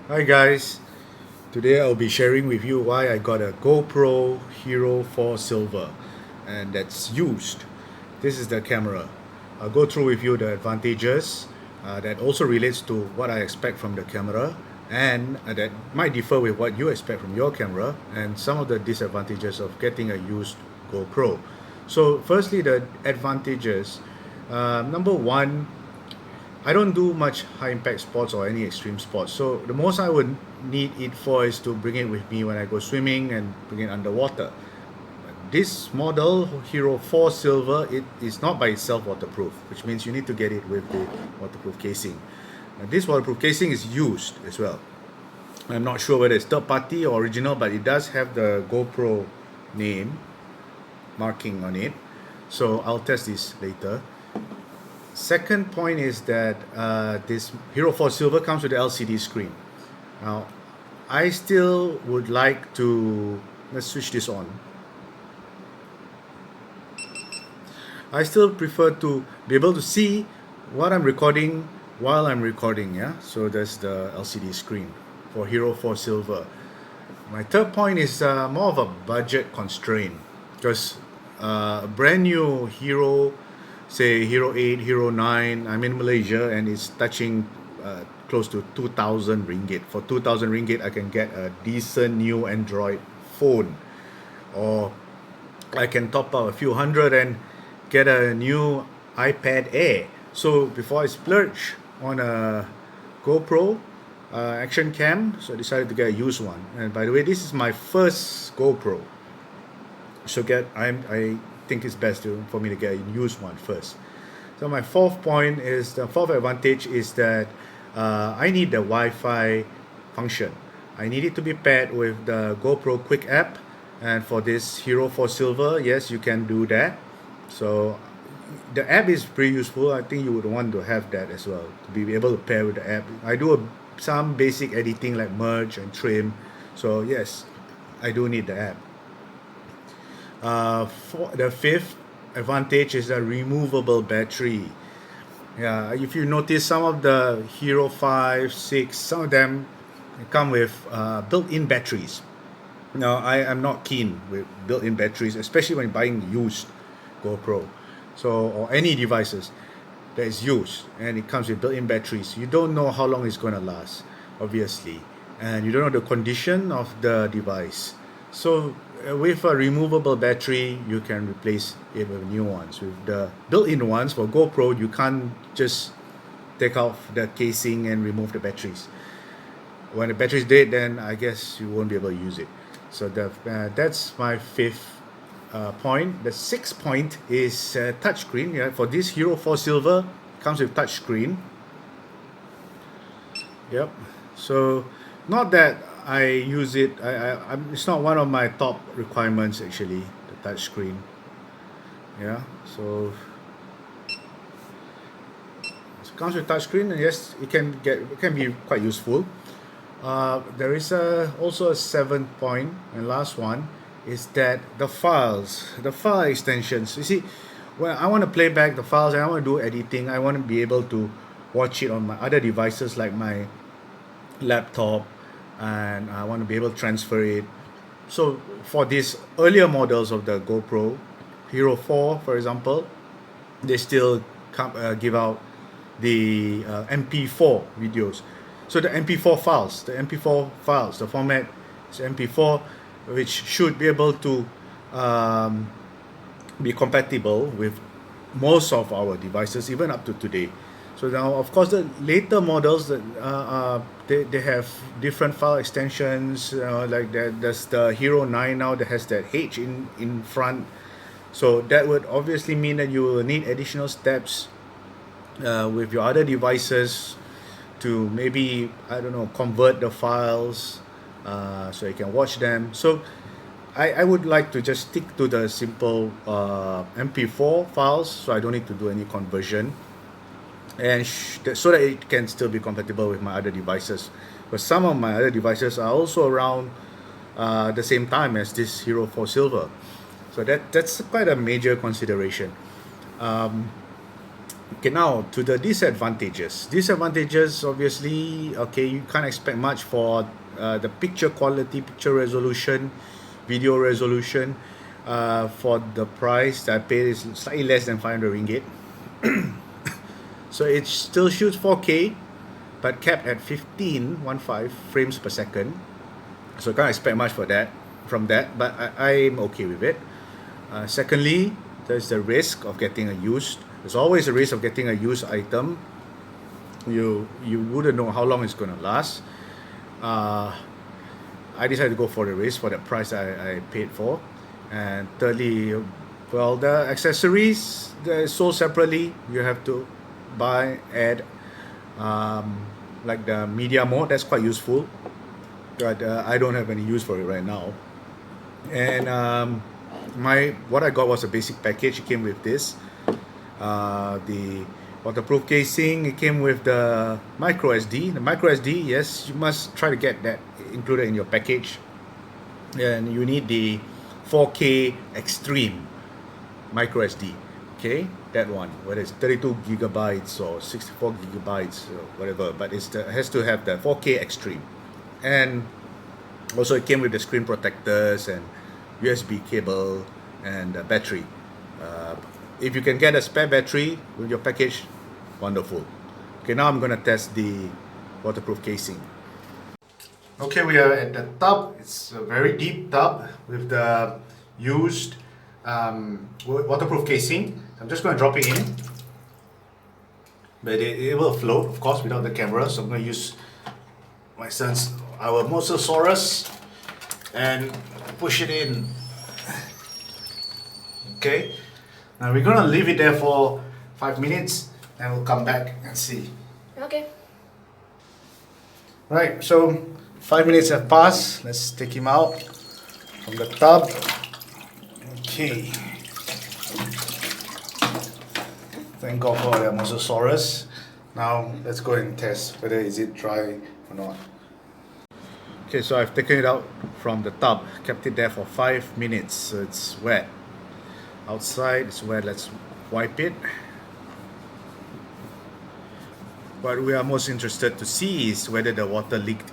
Hi guys, today I'll be sharing with you why I got a GoPro Hero 4 Silver and that's used. This is the camera. I'll go through with you the advantages that also relates to what I expect from the camera and that might differ with what you expect from your camera and some of the disadvantages of getting a used GoPro. So firstly the advantages. Number one, I don't do much high impact sports or any extreme sports. So the most I would need it for is to bring it with me when I go swimming and bring it underwater. This model, Hero 4 Silver, it is not by itself waterproof, which means you need to get it with the waterproof casing. And this waterproof casing is used as well. I'm not sure whether it's third party or original, but it does have the GoPro name marking on it. So I'll test this later. Second point is that this Hero 4 Silver comes with the LCD screen. Now, I still would like to, let's switch this on. I still prefer to be able to see what I'm recording while I'm recording, yeah? So that's the LCD screen for Hero 4 Silver. My third point is more of a budget constraint because a brand new Hero, say Hero 8, Hero 9, I'm in Malaysia and it's touching close to 2,000 ringgit. For 2,000 ringgit, I can get a decent new Android phone, or I can top up a few hundred and get a new iPad Air. So before I splurge on a GoPro action cam, so I decided to get a used one. And by the way, this is my first GoPro. So I think it's best for me to get a used one first. So my fourth point is the fourth advantage is that I need the Wi-Fi function. I need it to be paired with the GoPro Quick app, and for this Hero 4 Silver, yes, you can do that. So the app is pretty useful. I think you would want to have that as well to be able to pair with the app. I do some basic editing like merge and trim. So yes, I do need the app. For the fifth advantage is a removable battery. Yeah, if you notice some of the Hero 5, 6, some of them come with built-in batteries. Now, I am not keen with built-in batteries, especially when buying used GoPro. So, or any devices that is used and it comes with built-in batteries. You don't know how long it's going to last, obviously. And you don't know the condition of the device. So, with a removable battery, you can replace it with new ones. With the built-in ones for GoPro, you can't just take off the casing and remove the batteries. When the battery is dead, then I guess you won't be able to use it. So that's my fifth point. The sixth point is touchscreen. Yeah, for this Hero 4 Silver, comes with touchscreen. Yep. So not that I use it. It's not one of my top requirements actually. The touchscreen. Yeah. So it comes with touchscreen, and yes, it can be quite useful. There is also a seventh point and last one is that the file extensions. You see, when I want to play back the files and I want to do editing, I want to be able to watch it on my other devices like my laptop, and I want to be able to transfer it. So for these earlier models of the GoPro, Hero 4, for example, they still give out the MP4 videos. So the MP4 files, the format is MP4, which should be able to be compatible with most of our devices, even up to today. So now, of course, the later models that they have different file extensions. Like that, there's the Hero 9 now that has that H in front. So that would obviously mean that you will need additional steps with your other devices to maybe, I don't know, convert the files so you can watch them. So I would like to just stick to the simple MP4 files, so I don't need to do any conversion, and so that it can still be compatible with my other devices. But some of my other devices are also around the same time as this Hero 4 Silver. So that's quite a major consideration. Okay, now to the disadvantages. Disadvantages, obviously, okay, you can't expect much for the picture quality, picture resolution, video resolution. For the price that I paid is slightly less than 500 ringgit. So it still shoots 4K, but capped at 15 frames per second. So I can't expect much from that, but I'm okay with it. Secondly, there's the risk of getting a used. There's always a risk of getting a used item. You wouldn't know how long it's gonna last. I decided to go for the risk for the price I paid for. And thirdly, well, the accessories they're sold separately. You have to add like the media mode. That's quite useful, but I don't have any use for it right now. And what I got was a basic package. It came with this, the waterproof casing. It came with the micro SD. The micro SD, yes, you must try to get that included in your package. And you need the 4K Extreme micro SD. Okay, that one, whether it's 32 gigabytes or 64 gigabytes or whatever, but it has to have the 4K Extreme. And also it came with the screen protectors and USB cable and a battery. If you can get a spare battery with your package, wonderful. Okay, now I'm gonna test the waterproof casing. Okay, we are at the tub. It's a very deep tub with the used waterproof casing. I'm just going to drop it in, but it will float, of course, without the camera. So I'm going to use our Mosasaurus and push it in. Okay, now we're going to leave it there for 5 minutes and we'll come back and see. Okay. Right, so 5 minutes have passed. Let's take him out from the tub. Okay. Thank God for the Mosasaurus. Now let's go and test whether is it dry or not. Okay, so I've taken it out from the tub, kept it there for 5 minutes, so it's wet. Outside it's wet. Let's wipe it. What we are most interested to see is whether the water leaked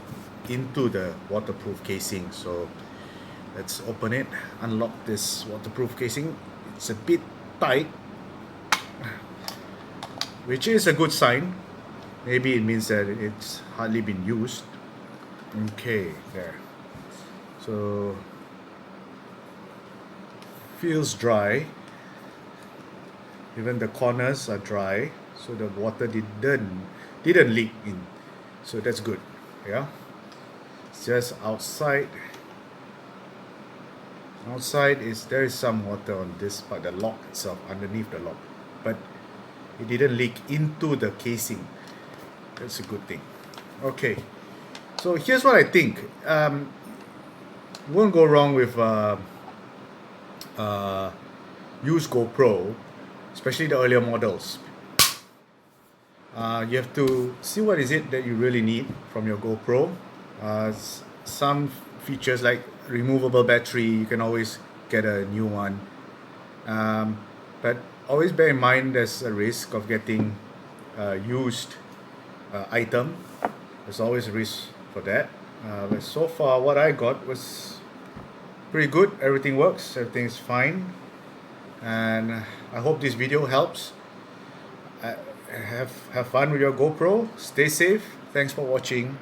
into the waterproof casing. So let's open it, unlock this waterproof casing. It's a bit tight, which is a good sign. Maybe it means that it's hardly been used. Okay, there. So feels dry. Even the corners are dry, so the water didn't leak in. So that's good. Yeah. It's just outside. Outside there is some water on this part, the lock itself, underneath the lock, but it didn't leak into the casing. That's a good thing. Okay, so here's what I think. Won't go wrong with used GoPro, especially the earlier models. You have to see what is it that you really need from your GoPro. Some features like removable battery, you can always get a new one, but always bear in mind there's a risk of getting used item. There's always a risk for that. But so far what I got was pretty good. Everything works, everything's fine, and I hope this video helps. Have fun with your GoPro. Stay safe. Thanks for watching.